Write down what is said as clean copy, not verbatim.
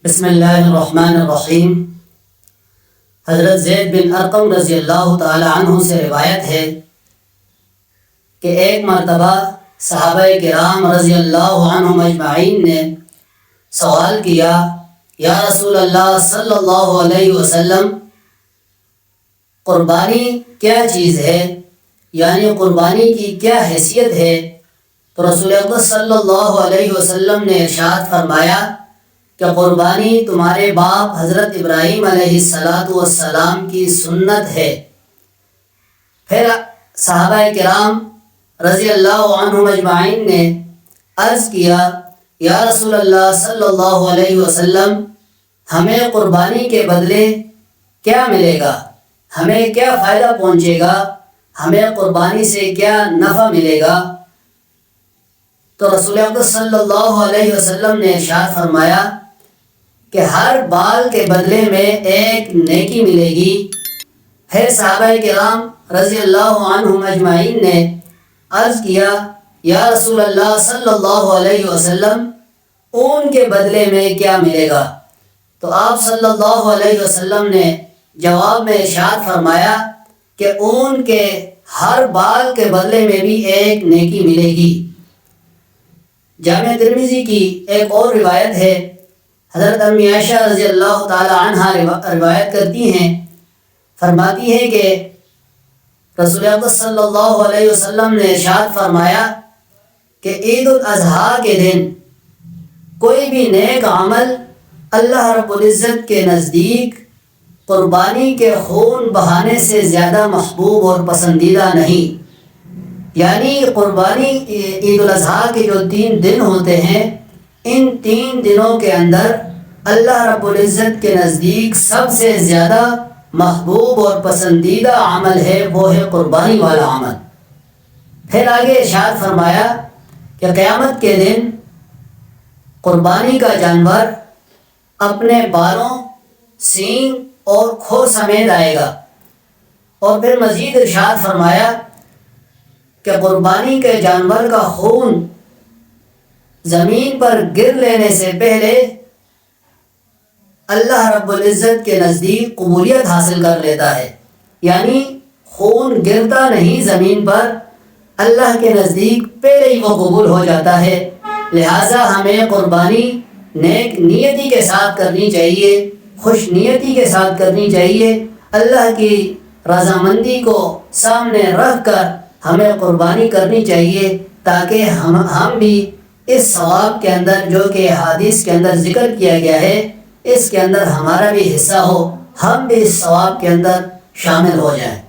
بسم اللہ الرحمن الرحیم۔ حضرت زید بن ارقم رضی اللہ تعالی عنہ سے روایت ہے کہ ایک مرتبہ صحابہ کرام رضی اللہ عنہم اجمعین نے سوال کیا، یا رسول اللہ صلی اللہ علیہ وسلم، قربانی کیا چیز ہے؟ یعنی قربانی کی کیا حیثیت ہے؟ تو رسول اللہ صلی اللہ علیہ وسلم نے ارشاد فرمایا کہ قربانی تمہارے باپ حضرت ابراہیم علیہ السلام کی سنت ہے۔ پھر صحابہ کرام رضی اللہ عنہم اجمعین نے عرض کیا، یا رسول اللہ صلی اللہ علیہ وسلم، ہمیں قربانی کے بدلے کیا ملے گا؟ ہمیں کیا فائدہ پہنچے گا؟ ہمیں قربانی سے کیا نفع ملے گا؟ تو رسول اللہ صلی اللہ علیہ وسلم نے ارشاد فرمایا کہ ہر بال کے بدلے میں ایک نیکی ملے گی۔ پھر صحابہ کرام رضی اللہ عنہم اجمعین نے عرض کیا، یا رسول اللہ صلی اللہ علیہ وسلم، اون کے بدلے میں کیا ملے گا؟ تو آپ صلی اللہ علیہ وسلم نے جواب میں ارشاد فرمایا کہ اون کے ہر بال کے بدلے میں بھی ایک نیکی ملے گی۔ جامع ترمذی کی ایک اور روایت ہے، حضرت امی عائشہ رضی اللہ تعالی عنہا روایت کرتی ہیں، فرماتی ہیں کہ رسول اللہ صلی اللہ علیہ وسلم نے ارشاد فرمایا کہ عید الاضحیٰ کے دن کوئی بھی نیک عمل اللہ رب العزت کے نزدیک قربانی کے خون بہانے سے زیادہ محبوب اور پسندیدہ نہیں۔ یعنی قربانی عید الاضحیٰ کے جو 3 دن ہوتے ہیں، ان 3 دنوں کے اندر اللہ رب العزت کے نزدیک سب سے زیادہ محبوب اور پسندیدہ عمل ہے، وہ ہے قربانی والا عمل۔ پھر آگے ارشاد فرمایا کہ قیامت کے دن قربانی کا جانور اپنے بالوں، سینگ اور کھور سمیت آئے گا۔ اور پھر مزید ارشاد فرمایا کہ قربانی کے جانور کا خون زمین پر گر لینے سے پہلے اللہ رب العزت کے نزدیک قبولیت حاصل کر لیتا ہے۔ یعنی خون گرتا نہیں زمین پر، اللہ کے نزدیک پہلے ہی وہ قبول ہو جاتا ہے۔ لہٰذا ہمیں قربانی نیک نیتی کے ساتھ کرنی چاہیے، خوش نیتی کے ساتھ کرنی چاہیے۔ اللہ کی رضامندی کو سامنے رکھ کر ہمیں قربانی کرنی چاہیے، تاکہ ہم بھی اس ثواب کے اندر جو کہ حدیث کے اندر ذکر کیا گیا ہے، اس کے اندر ہمارا بھی حصہ ہو، ہم بھی اس ثواب کے اندر شامل ہو جائیں۔